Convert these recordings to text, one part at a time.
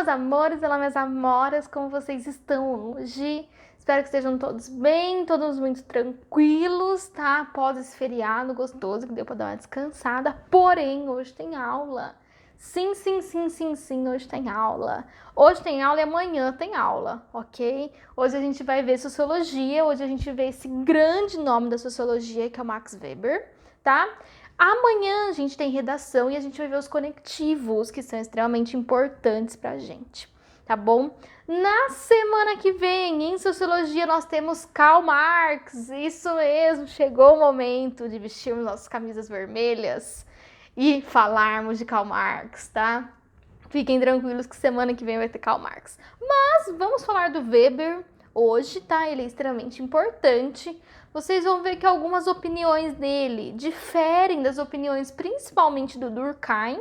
meus amores, olá, minhas amoras, como vocês estão hoje? Espero que estejam todos bem, todos muito tranquilos, tá? Após esse feriado gostoso que deu pra dar uma descansada, porém, hoje tem aula. Sim, hoje tem aula. Hoje tem aula e amanhã tem aula, ok? Hoje a gente vai ver sociologia, hoje a gente vê esse grande nome da sociologia que é o Max Weber, tá? Amanhã a gente tem redação e a gente vai ver os conectivos, que são extremamente importantes pra gente, tá bom? Na semana que vem, em Sociologia, nós temos Karl Marx. Isso mesmo, chegou o momento de vestirmos nossas camisas vermelhas e falarmos de Karl Marx, tá? Fiquem tranquilos que semana que vem vai ter Karl Marx. Mas vamos falar do Weber hoje, tá? Ele é extremamente importante. Vocês vão ver que algumas opiniões dele diferem das opiniões principalmente do Durkheim,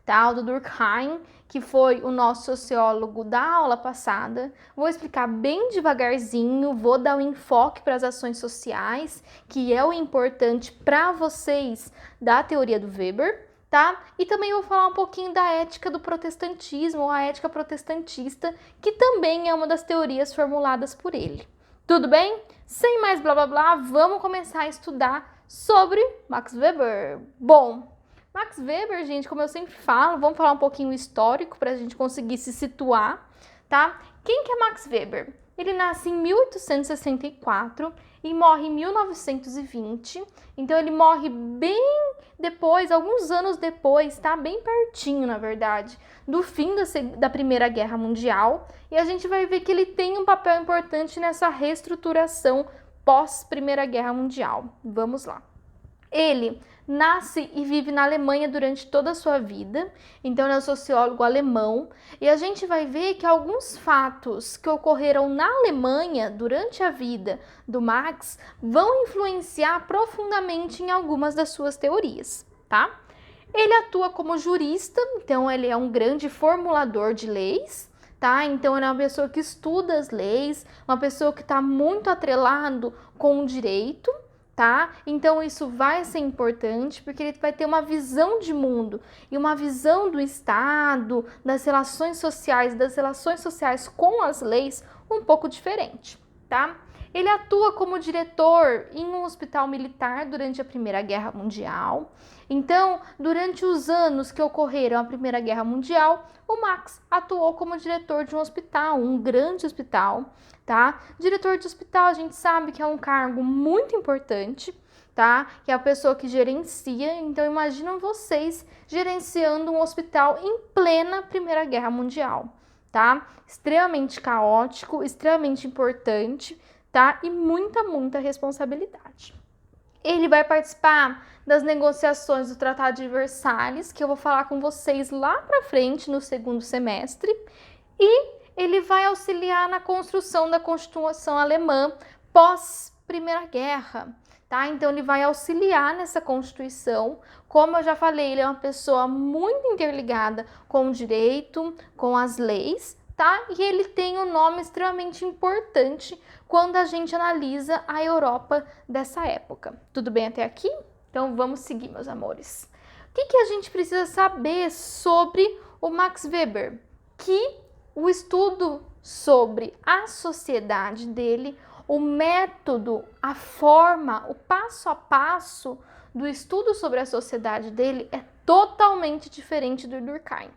tá? O do Durkheim, que foi o nosso sociólogo da aula passada. Vou explicar bem devagarzinho, vou dar um enfoque para as ações sociais, que é o importante para vocês da teoria do Weber, tá? E também vou falar um pouquinho da ética do protestantismo, ou a ética protestantista, que também é uma das teorias formuladas por ele. Tudo bem? Sem mais blá blá blá, vamos começar a estudar sobre Max Weber. Bom, Max Weber, gente, como eu sempre falo, vamos falar um pouquinho histórico para a gente conseguir se situar, tá? Quem que é Max Weber? Ele nasce em 1864 e morre em 1920, então ele morre bem depois, alguns anos depois, tá? Bem pertinho, na verdade, do fim da Primeira Guerra Mundial, e a gente vai ver que ele tem um papel importante nessa reestruturação pós-Primeira Guerra Mundial. Vamos lá. Ele nasce e vive na Alemanha durante toda a sua vida, então ele é um sociólogo alemão, e a gente vai ver que alguns fatos que ocorreram na Alemanha durante a vida do Max vão influenciar profundamente em algumas das suas teorias, tá? Ele atua como jurista, então ele é um grande formulador de leis, tá? Então ele é uma pessoa que estuda as leis, uma pessoa que está muito atrelado com o direito, tá? Então isso vai ser importante porque ele vai ter uma visão de mundo e uma visão do Estado, das relações sociais com as leis um pouco diferente, tá? Ele atua como diretor em um hospital militar durante a Primeira Guerra Mundial. Então, durante os anos que ocorreram a Primeira Guerra Mundial, o Max atuou como diretor de um hospital, um grande hospital, tá? Diretor de hospital, a gente sabe que é um cargo muito importante, tá? Que é a pessoa que gerencia. Então, imaginam vocês gerenciando um hospital em plena Primeira Guerra Mundial, tá? Extremamente caótico, extremamente importante, tá? E muita responsabilidade. Ele vai participar das negociações do Tratado de Versalhes, que eu vou falar com vocês lá pra frente no segundo semestre, e ele vai auxiliar na construção da Constituição alemã pós Primeira Guerra, tá? Então ele vai auxiliar nessa Constituição. Como eu já falei, ele é uma pessoa muito interligada com o direito, com as leis, tá? E ele tem um nome extremamente importante quando a gente analisa a Europa dessa época. Tudo bem até aqui? Então vamos seguir, meus amores. O que a gente precisa saber sobre o Max Weber? Que o estudo sobre a sociedade dele, o método, a forma, o passo a passo do estudo sobre a sociedade dele é totalmente diferente do Durkheim,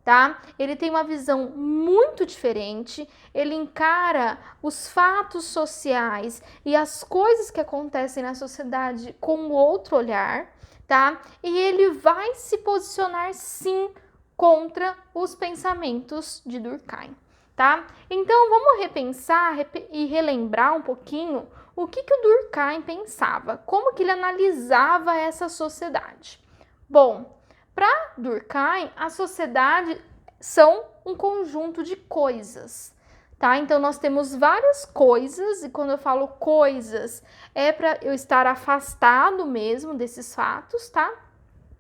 tá? Ele tem uma visão muito diferente, ele encara os fatos sociais e as coisas que acontecem na sociedade com outro olhar, tá? E ele vai se posicionar sim contra os pensamentos de Durkheim, tá? Então vamos repensar e relembrar um pouquinho o que o Durkheim pensava, como que ele analisava essa sociedade. Bom, para Durkheim, a sociedade são um conjunto de coisas, tá? Então nós temos várias coisas, e quando eu falo coisas, é para eu estar afastado mesmo desses fatos, tá?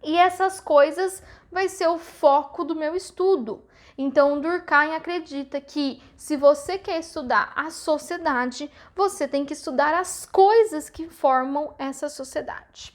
E essas coisas vai ser o foco do meu estudo. Então, Durkheim acredita que se você quer estudar a sociedade, você tem que estudar as coisas que formam essa sociedade.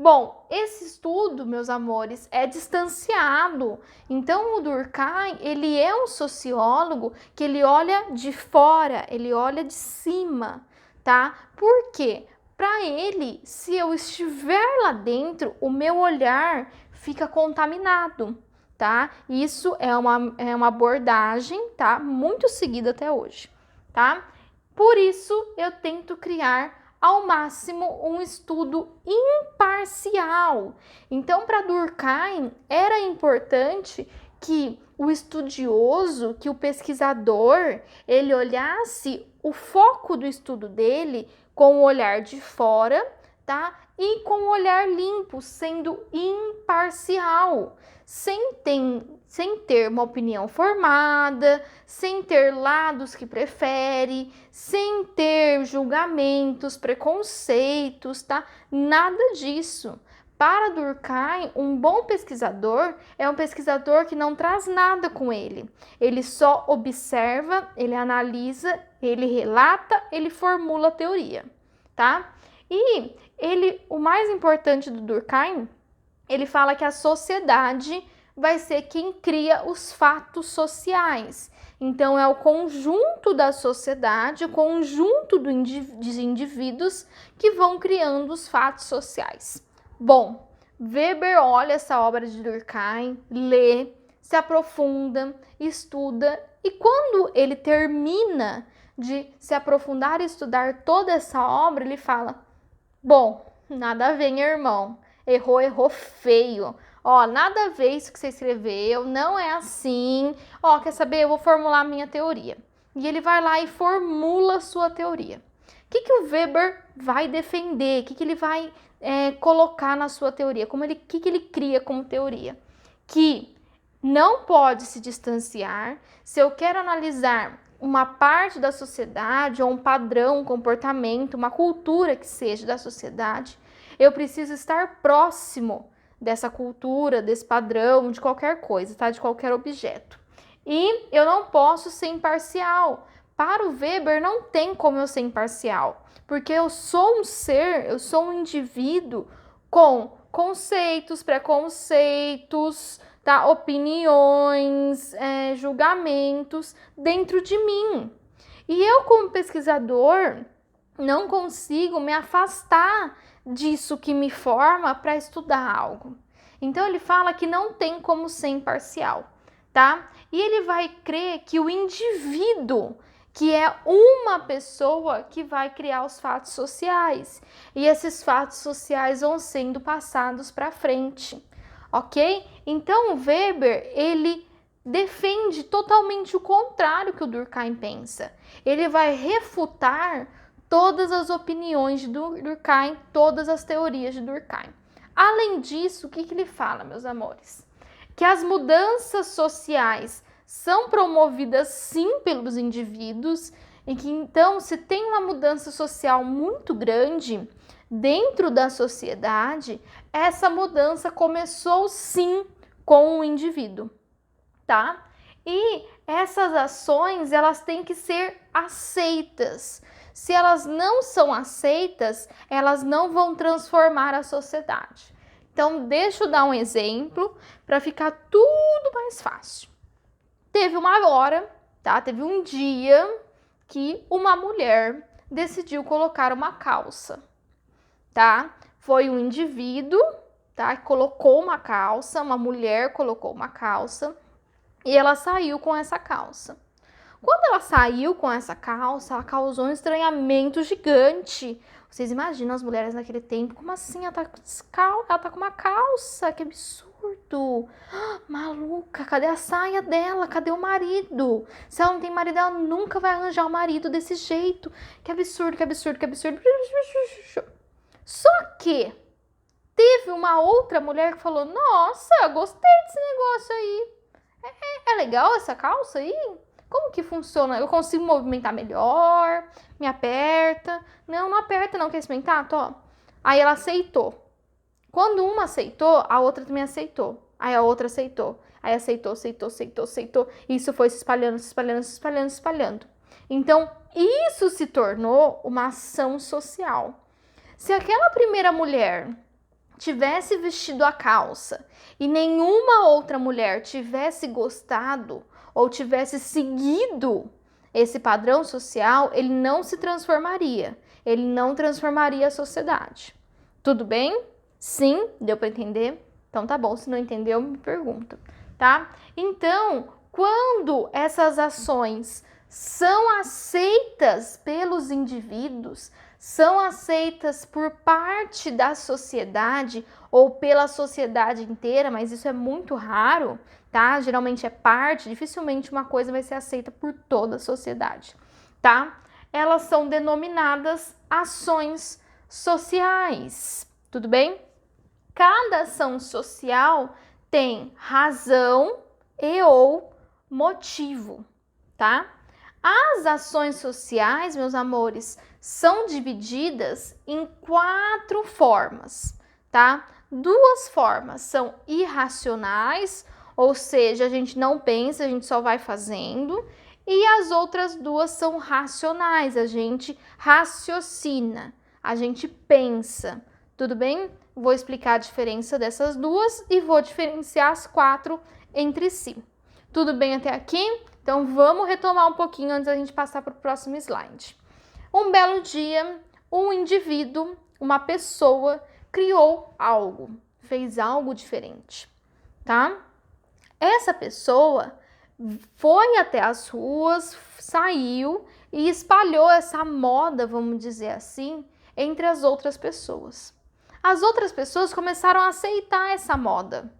Bom, esse estudo, meus amores, é distanciado. Então, o Durkheim, ele é um sociólogo que ele olha de fora, ele olha de cima, tá? Por quê? Para ele, se eu estiver lá dentro, o meu olhar fica contaminado, tá? Isso é uma abordagem, tá? Muito seguida até hoje, tá? Por isso, eu tento criar ao máximo um estudo imparcial. Então, para Durkheim, era importante que o estudioso, que o pesquisador, ele olhasse o foco do estudo dele com o olhar de fora, tá? E com o olhar limpo, sendo imparcial, sem ter uma opinião formada, sem ter lados que prefere, sem ter julgamentos, preconceitos, tá? Nada disso. Para Durkheim, um bom pesquisador é um pesquisador que não traz nada com ele. Ele só observa, ele analisa, ele relata, ele formula a teoria, tá? E o mais importante do Durkheim, ele fala que a sociedade vai ser quem cria os fatos sociais. Então, é o conjunto da sociedade, o conjunto dos indivíduos que vão criando os fatos sociais. Bom, Weber olha essa obra de Durkheim, lê, se aprofunda, estuda, e quando ele termina de se aprofundar e estudar toda essa obra, ele fala: bom, nada a ver, irmão, errou feio. Ó, nada a ver isso que você escreveu, não é assim. Ó, quer saber? Eu vou formular a minha teoria. E ele vai lá e formula a sua teoria. O que o Weber vai defender? O que ele vai colocar na sua teoria? O que ele cria como teoria? Que não pode se distanciar. Se eu quero analisar uma parte da sociedade, ou um padrão, um comportamento, uma cultura que seja da sociedade, eu preciso estar próximo dessa cultura, desse padrão, de qualquer coisa, tá? De qualquer objeto. E eu não posso ser imparcial. Para o Weber, não tem como eu ser imparcial, porque eu sou um ser, eu sou um indivíduo com conceitos, preconceitos, tá? Opiniões, julgamentos dentro de mim. E eu, como pesquisador, não consigo me afastar disso que me forma para estudar algo. Então ele fala que não tem como ser imparcial, tá? E ele vai crer que o indivíduo, que é uma pessoa que vai criar os fatos sociais, e esses fatos sociais vão sendo passados para frente, ok? Então o Weber, ele defende totalmente o contrário que o Durkheim pensa. Ele vai refutar todas as opiniões de Durkheim, todas as teorias de Durkheim. Além disso, o que ele fala, meus amores? Que as mudanças sociais são promovidas sim pelos indivíduos, e que então, se tem uma mudança social muito grande dentro da sociedade, essa mudança começou sim com o indivíduo, tá? E essas ações, elas têm que ser aceitas. Se elas não são aceitas, elas não vão transformar a sociedade. Então, deixa eu dar um exemplo para ficar tudo mais fácil. Teve uma hora, tá? Teve um dia que uma mulher decidiu colocar uma calça, tá? Foi um indivíduo, tá? Que colocou uma calça, uma mulher colocou uma calça e ela saiu com essa calça. Quando ela saiu com essa calça, ela causou um estranhamento gigante. Vocês imaginam as mulheres naquele tempo? Como assim? Ela tá com uma calça? Que absurdo! Maluca, cadê a saia dela? Cadê o marido? Se ela não tem marido, ela nunca vai arranjar um marido desse jeito. Que absurdo, que absurdo, que absurdo. Só que teve uma outra mulher que falou: nossa, gostei desse negócio aí. É legal essa calça aí? Como que funciona? Eu consigo movimentar melhor? Me aperta? Não aperta não, quer experimentar? Tô. Aí ela aceitou. Quando uma aceitou, a outra também aceitou. Aí a outra aceitou. Aí aceitou. E isso foi se espalhando. Então, isso se tornou uma ação social. Se aquela primeira mulher tivesse vestido a calça e nenhuma outra mulher tivesse gostado ou tivesse seguido esse padrão social, ele não se transformaria. Ele não transformaria a sociedade. Tudo bem? Sim? Deu para entender? Então tá bom, se não entendeu, me pergunta, tá? Então, quando essas ações são aceitas pelos indivíduos, são aceitas por parte da sociedade ou pela sociedade inteira, mas isso é muito raro, tá? Geralmente é parte, dificilmente uma coisa vai ser aceita por toda a sociedade, tá? Elas são denominadas ações sociais, tudo bem? Cada ação social tem razão e ou motivo, tá? As ações sociais, meus amores, são divididas em 4 formas, tá? 2 formas são irracionais, ou seja, a gente não pensa, a gente só vai fazendo, e as outras 2 são racionais, a gente raciocina, a gente pensa, tudo bem? Vou explicar a diferença dessas 2 e vou diferenciar as 4 entre si. Tudo bem até aqui? Então, vamos retomar um pouquinho antes da gente passar para o próximo slide. Um belo dia, um indivíduo, uma pessoa, criou algo, fez algo diferente, tá? Essa pessoa foi até as ruas, saiu e espalhou essa moda, vamos dizer assim, entre as outras pessoas. As outras pessoas começaram a aceitar essa moda.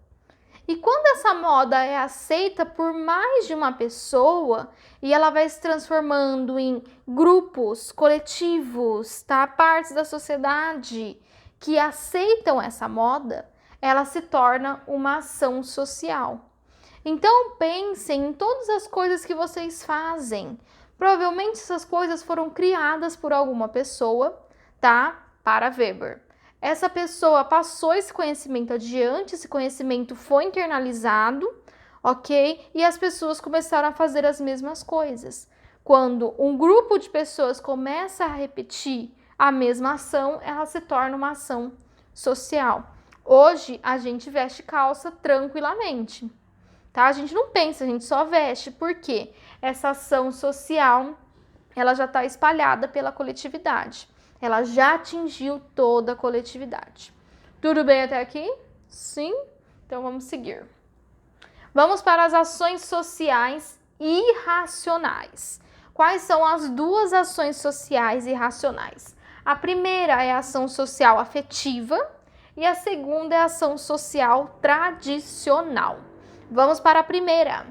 E quando essa moda é aceita por mais de uma pessoa e ela vai se transformando em grupos, coletivos, tá? Partes da sociedade que aceitam essa moda, ela se torna uma ação social. Então pensem em todas as coisas que vocês fazem. Provavelmente essas coisas foram criadas por alguma pessoa, tá? Para Weber. Essa pessoa passou esse conhecimento adiante, esse conhecimento foi internalizado, ok? E as pessoas começaram a fazer as mesmas coisas. Quando um grupo de pessoas começa a repetir a mesma ação, ela se torna uma ação social. Hoje, a gente veste calça tranquilamente, tá? A gente não pensa, a gente só veste. Por quê? Essa ação social, ela já está espalhada pela coletividade. Ela já atingiu toda a coletividade. Tudo bem até aqui? Sim? Então vamos seguir. Vamos para as ações sociais irracionais. Quais são as 2 ações sociais irracionais? A primeira é a ação social afetiva e a segunda é a ação social tradicional. Vamos para a primeira.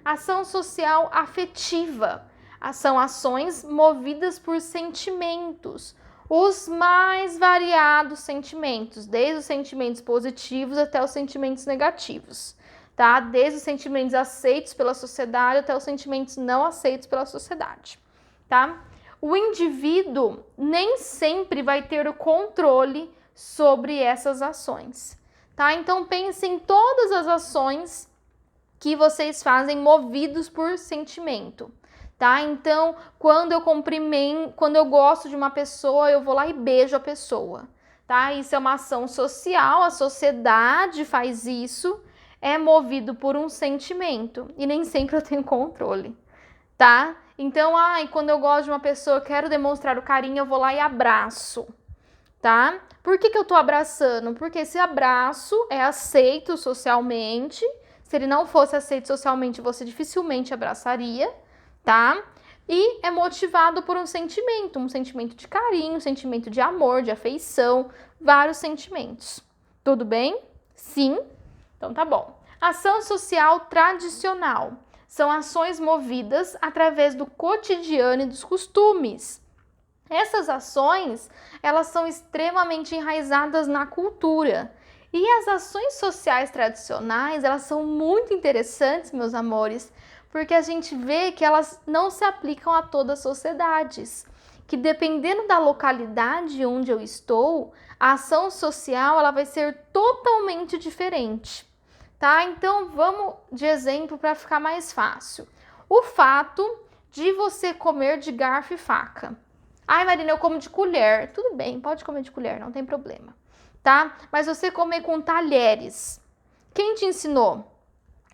Ação social afetiva. São ações movidas por sentimentos. Os mais variados sentimentos, desde os sentimentos positivos até os sentimentos negativos, tá? Desde os sentimentos aceitos pela sociedade até os sentimentos não aceitos pela sociedade, tá? O indivíduo nem sempre vai ter o controle sobre essas ações, tá? Então pensem em todas as ações que vocês fazem movidos por sentimento. Tá? Então, quando eu gosto de uma pessoa, eu vou lá e beijo a pessoa, tá? Isso é uma ação social, a sociedade faz isso, é movido por um sentimento e nem sempre eu tenho controle, tá? Então, quando eu gosto de uma pessoa, eu quero demonstrar o carinho, eu vou lá e abraço, tá? Por que eu tô abraçando? Porque esse abraço é aceito socialmente. Se ele não fosse aceito socialmente, você dificilmente abraçaria, tá? E é motivado por um sentimento de carinho, um sentimento de amor, de afeição, vários sentimentos. Tudo bem? Sim? Então tá bom. Ação social tradicional. São ações movidas através do cotidiano e dos costumes. Essas ações, elas são extremamente enraizadas na cultura. E as ações sociais tradicionais, elas são muito interessantes, meus amores, porque a gente vê que elas não se aplicam a todas as sociedades, que dependendo da localidade onde eu estou, a ação social ela vai ser totalmente diferente, tá? Então vamos de exemplo para ficar mais fácil. O fato de você comer de garfo e faca. Ai, Marina, eu como de colher. Tudo bem, pode comer de colher, não tem problema, tá? Mas você comer com talheres. Quem te ensinou?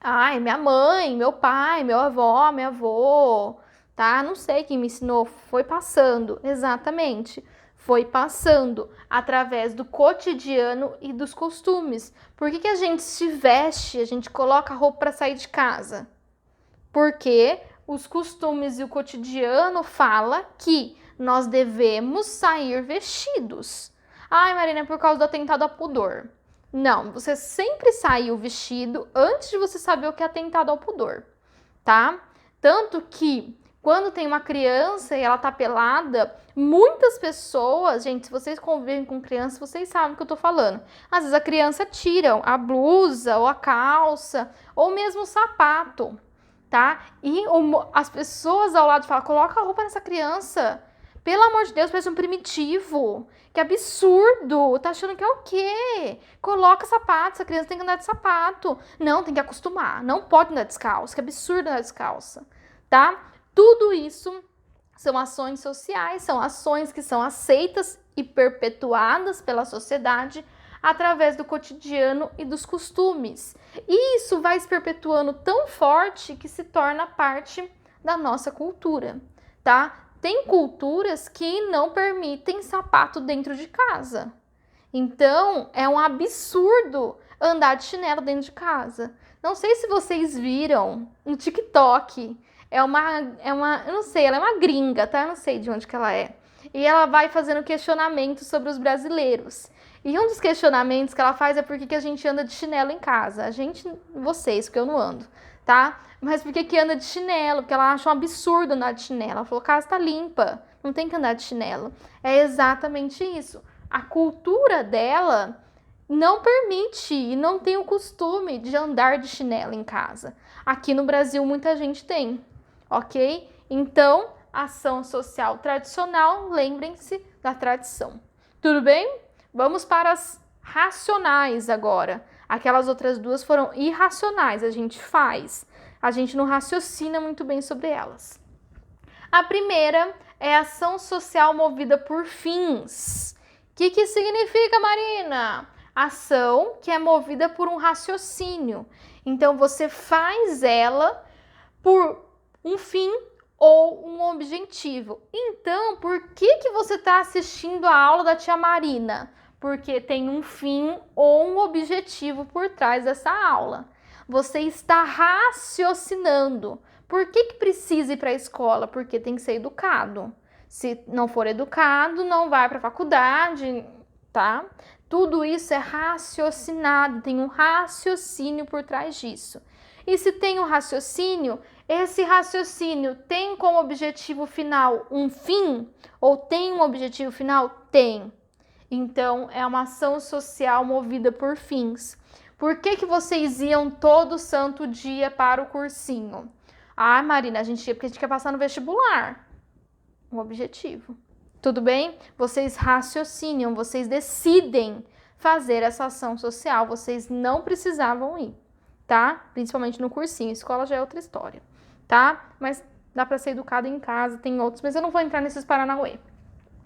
Ai, minha mãe, meu pai, meu avó, minha avó, tá? Não sei quem me ensinou, foi passando, exatamente. Foi passando através do cotidiano e dos costumes. Por que a gente se veste, a gente coloca roupa para sair de casa? Porque os costumes e o cotidiano fala que nós devemos sair vestidos. Ai, Marina, é por causa do atentado ao pudor. Não, você sempre saiu vestido antes de você saber o que é atentado ao pudor, tá? Tanto que quando tem uma criança e ela tá pelada, muitas pessoas, gente, se vocês convivem com criança, vocês sabem o que eu tô falando. Às vezes a criança tira a blusa ou a calça ou mesmo o sapato, tá? E as pessoas ao lado falam, coloca a roupa nessa criança. Pelo amor de Deus, parece um primitivo. Que absurdo. Tá achando que é o quê? Coloca sapato, essa criança tem que andar de sapato. Não, tem que acostumar. Não pode andar descalço. Que absurdo andar descalça, tá? Tudo isso são ações sociais, são ações que são aceitas e perpetuadas pela sociedade através do cotidiano e dos costumes. E isso vai se perpetuando tão forte que se torna parte da nossa cultura, tá? Tem culturas que não permitem sapato dentro de casa. Então, é um absurdo andar de chinelo dentro de casa. Não sei se vocês viram no TikTok. Eu não sei, ela é uma gringa, tá? Eu não sei de onde que ela é. E ela vai fazendo questionamentos sobre os brasileiros. E um dos questionamentos que ela faz é por que a gente anda de chinelo em casa. A gente, vocês, porque eu não ando, tá? Mas por que anda de chinelo? Porque ela acha um absurdo andar de chinelo. Ela falou, casa tá limpa, não tem que andar de chinelo. É exatamente isso. A cultura dela não permite e não tem o costume de andar de chinelo em casa. Aqui no Brasil muita gente tem, ok? Então, ação social tradicional, lembrem-se da tradição. Tudo bem? Vamos para as racionais agora. Aquelas outras duas foram irracionais, a gente faz. A gente não raciocina muito bem sobre elas. A primeira é ação social movida por fins. O que significa, Marina? Ação que é movida por um raciocínio. Então, você faz ela por um fim ou um objetivo. Então, por que você está assistindo a aula da tia Marina? Porque tem um fim ou um objetivo por trás dessa aula. Você está raciocinando. Por que precisa ir para a escola? Porque tem que ser educado. Se não for educado, não vai para a faculdade, tá? Tudo isso é raciocinado, tem um raciocínio por trás disso. E se tem um raciocínio, esse raciocínio tem como objetivo final um fim? Ou tem um objetivo final? Tem. Então, é uma ação social movida por fins. Por que vocês iam todo santo dia para o cursinho? Ah, Marina, a gente ia porque a gente quer passar no vestibular. Um objetivo. Tudo bem? Vocês raciocinam, vocês decidem fazer essa ação social. Vocês não precisavam ir, tá? Principalmente no cursinho. Escola já é outra história, tá? Mas dá para ser educado em casa, tem outros, mas eu não vou entrar nesses paranauê,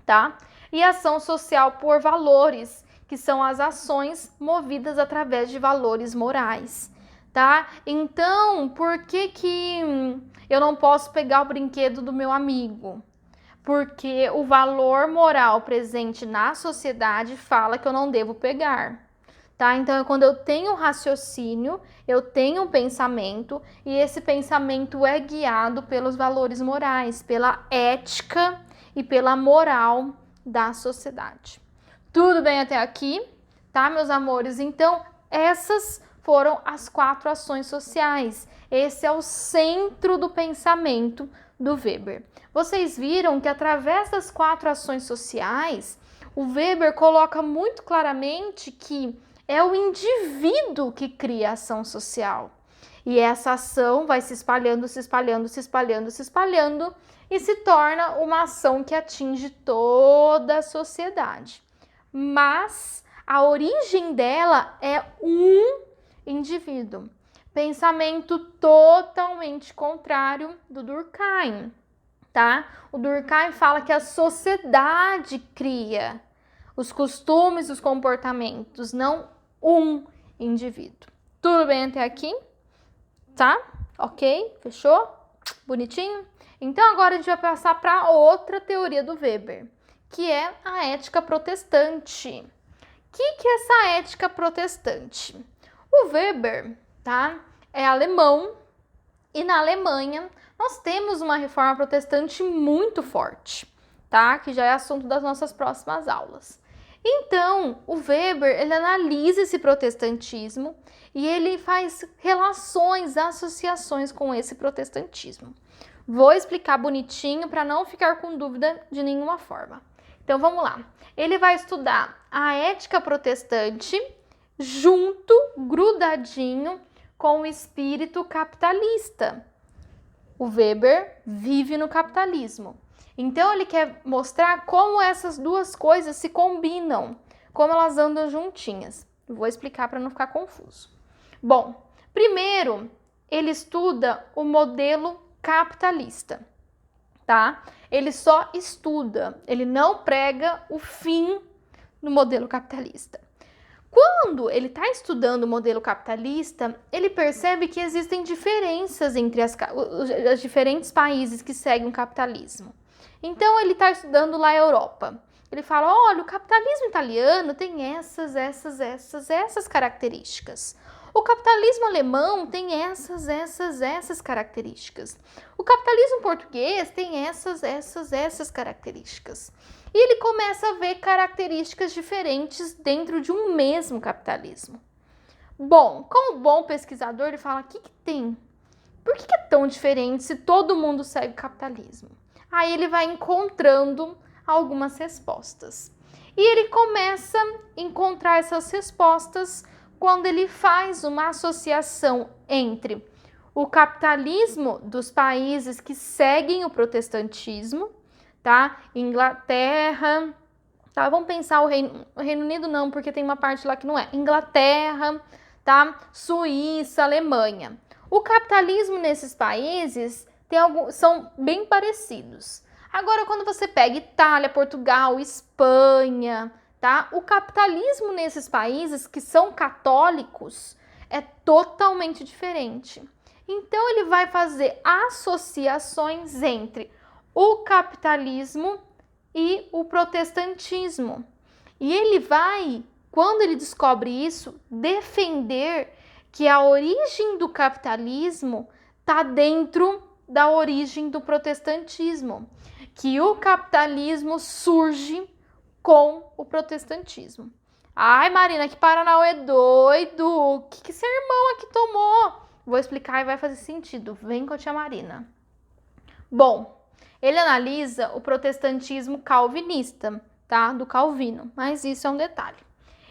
tá? E ação social por valores, que são as ações movidas através de valores morais, tá? Então, por que eu não posso pegar o brinquedo do meu amigo? Porque o valor moral presente na sociedade fala que eu não devo pegar, tá? Então, quando eu tenho raciocínio, eu tenho um pensamento e esse pensamento é guiado pelos valores morais, pela ética e pela moral da sociedade. Tudo bem até aqui, tá, meus amores? Então, essas foram as 4 ações sociais. Esse é o centro do pensamento do Weber. Vocês viram que através das 4 ações sociais, o Weber coloca muito claramente que é o indivíduo que cria a ação social. E essa ação vai se espalhando, se espalhando, se espalhando, se espalhando e se torna uma ação que atinge toda a sociedade. Mas a origem dela é um indivíduo. Pensamento totalmente contrário do Durkheim, tá? O Durkheim fala que a sociedade cria. os costumes, os comportamentos, não um indivíduo. Tudo bem até aqui? Tá? Ok? Fechou? Bonitinho? Então agora a gente vai passar para outra teoria do Weber, que é a ética protestante. O que é essa ética protestante? O Weber, tá? É alemão e na Alemanha nós temos uma reforma protestante muito forte, tá? Que já é assunto das nossas próximas aulas. Então, o Weber, ele analisa esse protestantismo e ele faz relações, associações com esse protestantismo. Vou explicar bonitinho para não ficar com dúvida de nenhuma forma. Então, vamos lá. Ele vai estudar a ética protestante junto, grudadinho, com o espírito capitalista. O Weber vive no capitalismo. Então, ele quer mostrar como essas duas coisas se combinam, como elas andam juntinhas. Eu vou explicar para não ficar confuso. Bom, primeiro, ele estuda o modelo capitalista, tá? Ele só estuda, ele não prega o fim do modelo capitalista. Quando ele está estudando o modelo capitalista, ele percebe que existem diferenças entre os diferentes países que seguem o capitalismo. Então, ele está estudando lá a Europa. Ele fala, olha, o capitalismo italiano tem essas características. O capitalismo alemão tem essas características. O capitalismo português tem essas características. E ele começa a ver características diferentes dentro de um mesmo capitalismo. Bom, como bom pesquisador, ele fala, o que tem? Por que é tão diferente se todo mundo segue o capitalismo? Aí ele vai encontrando algumas respostas. E ele começa a encontrar essas respostas quando ele faz uma associação entre o capitalismo dos países que seguem o protestantismo, tá? Inglaterra, tá? Vamos pensar o Reino Unido não, porque tem uma parte lá que não é. Inglaterra, tá? Suíça, Alemanha. O capitalismo nesses países são bem parecidos. Agora, quando você pega Itália, Portugal, Espanha, tá? O capitalismo nesses países que são católicos é totalmente diferente. Então, ele vai fazer associações entre o capitalismo e o protestantismo. E ele vai, quando ele descobre isso, defender que a origem do capitalismo está dentro da origem do protestantismo, que o capitalismo surge com o protestantismo. Ai, Marina, que Paranauê doido! O que esse irmão aqui tomou? Vou explicar e vai fazer sentido. Vem com a tia Marina. Bom, ele analisa o protestantismo calvinista, tá? Do Calvino, mas isso é um detalhe.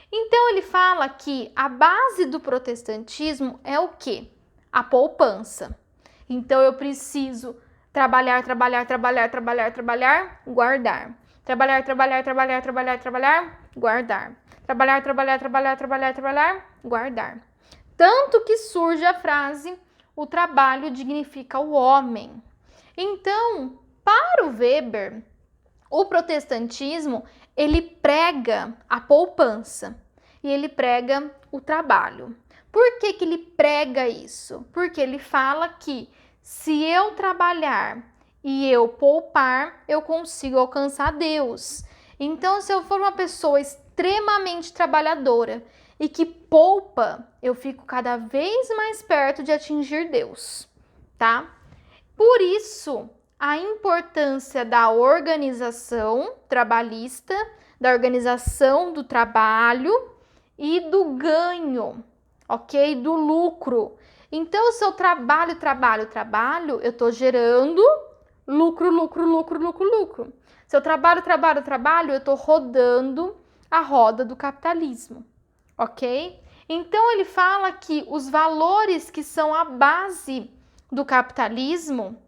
Então, ele fala que a base do protestantismo é o quê? A poupança. Então, eu preciso trabalhar, guardar. Trabalhar, guardar. Guardar. Tanto que surge a frase, o trabalho dignifica o homem. Então, para o Weber, o protestantismo, ele prega a poupança e ele prega o trabalho. Por que ele prega isso? Porque ele fala que se eu trabalhar e eu poupar, eu consigo alcançar Deus. Então, se eu for uma pessoa extremamente trabalhadora e que poupa, eu fico cada vez mais perto de atingir Deus, tá? Por isso, a importância da organização trabalhista, da organização do trabalho e do ganho, ok? Do lucro. Então, se eu trabalho, eu estou gerando lucro. Se eu trabalho, eu estou rodando a roda do capitalismo, ok? Então, ele fala que os valores que são a base do capitalismo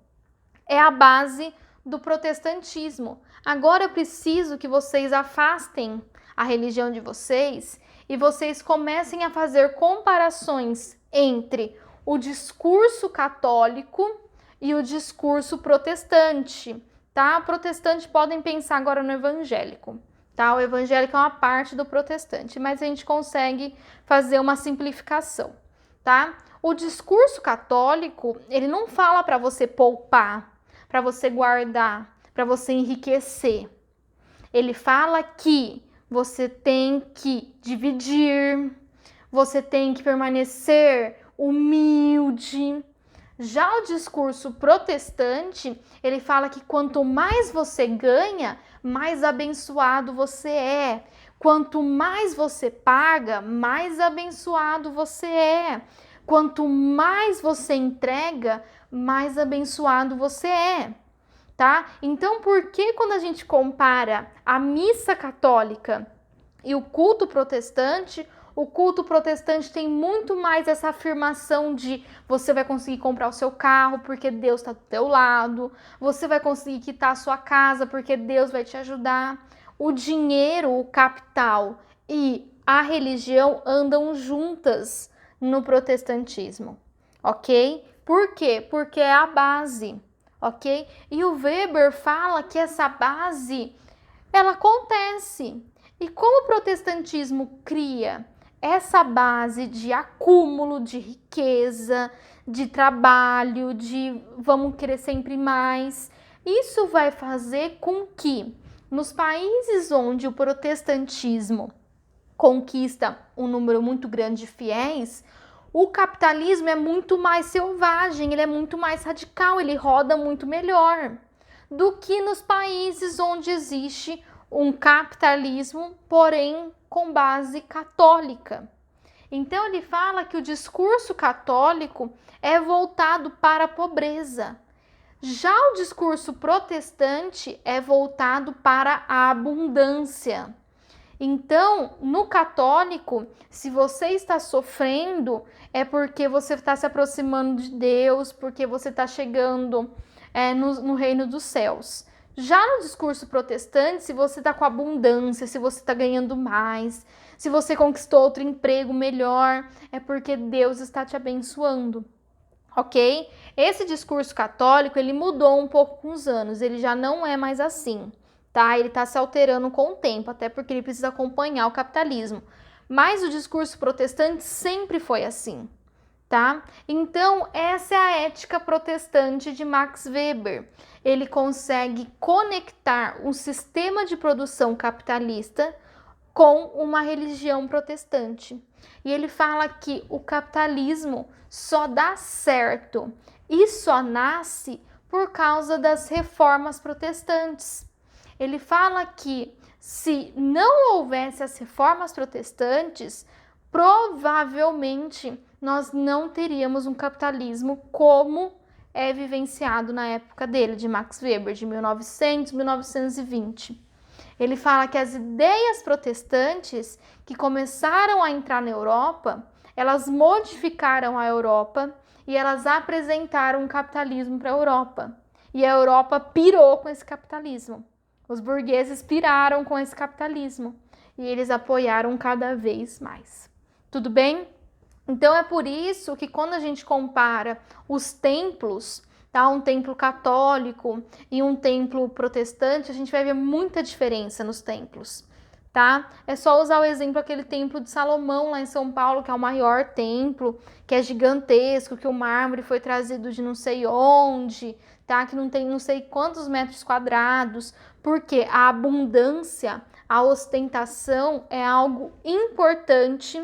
é a base do protestantismo. Agora eu preciso que vocês afastem a religião de vocês e vocês comecem a fazer comparações entre o discurso católico e o discurso protestante, tá? Protestante podem pensar agora no evangélico, tá? O evangélico é uma parte do protestante, mas a gente consegue fazer uma simplificação, tá? O discurso católico, ele não fala para você poupar, para você guardar, para você enriquecer. Ele fala que você tem que dividir, você tem que permanecer humilde. Já o discurso protestante, ele fala que quanto mais você ganha, mais abençoado você é. Quanto mais você paga, mais abençoado você é. Quanto mais você entrega, mais abençoado você é. Tá? Então, por que quando a gente compara a missa católica e o culto protestante tem muito mais essa afirmação de você vai conseguir comprar o seu carro porque Deus está do teu lado, você vai conseguir quitar a sua casa porque Deus vai te ajudar. O dinheiro, o capital e a religião andam juntas no protestantismo, ok? Por quê? Porque é a base, ok? E o Weber fala que essa base, ela acontece. E como o protestantismo cria essa base de acúmulo, de riqueza, de trabalho, de vamos querer sempre mais, isso vai fazer com que nos países onde o protestantismo conquista um número muito grande de fiéis, o capitalismo é muito mais selvagem, ele é muito mais radical, ele roda muito melhor do que nos países onde existe um capitalismo, porém com base católica. Então ele fala que o discurso católico é voltado para a pobreza. Já o discurso protestante é voltado para a abundância. Então, no católico, se você está sofrendo, é porque você está se aproximando de Deus, porque você está chegando no reino dos céus. Já no discurso protestante, se você está com abundância, se você está ganhando mais, se você conquistou outro emprego melhor, é porque Deus está te abençoando, ok? Esse discurso católico, ele mudou um pouco com os anos, ele já não é mais assim, tá? Ele está se alterando com o tempo, até porque ele precisa acompanhar o capitalismo. Mas o discurso protestante sempre foi assim, tá? Então, essa é a ética protestante de Max Weber. Ele consegue conectar um sistema de produção capitalista com uma religião protestante. E ele fala que o capitalismo só dá certo e só nasce por causa das reformas protestantes. Ele fala que se não houvesse as reformas protestantes, provavelmente nós não teríamos um capitalismo como é vivenciado na época dele, de Max Weber, de 1900, 1920. Ele fala que as ideias protestantes que começaram a entrar na Europa, elas modificaram a Europa e elas apresentaram um capitalismo para a Europa. E a Europa pirou com esse capitalismo. Os burgueses piraram com esse capitalismo e eles apoiaram cada vez mais. Tudo bem? Então é por isso que quando a gente compara os templos, tá? Um templo católico e um templo protestante, a gente vai ver muita diferença nos templos, tá? É só usar o exemplo aquele templo de Salomão lá em São Paulo, que é o maior templo, que é gigantesco, que o mármore foi trazido de não sei onde, tá? Que não tem não sei quantos metros quadrados, porque a abundância, a ostentação é algo importante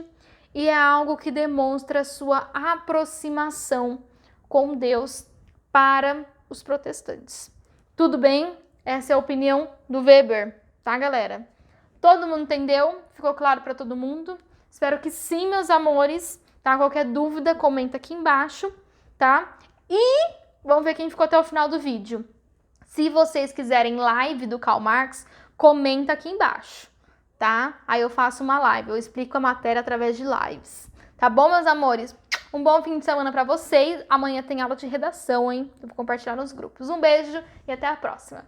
e é algo que demonstra sua aproximação com Deus para os protestantes. Tudo bem? Essa é a opinião do Weber, tá, galera? Todo mundo entendeu? Ficou claro para todo mundo? Espero que sim, meus amores, tá? Qualquer dúvida, comenta aqui embaixo, tá? E vamos ver quem ficou até o final do vídeo. Se vocês quiserem live do Karl Marx, comenta aqui embaixo, tá? Aí eu faço uma live, eu explico a matéria através de lives. Tá bom, meus amores? Um bom fim de semana para vocês. Amanhã tem aula de redação, hein? Eu vou compartilhar nos grupos. Um beijo e até a próxima.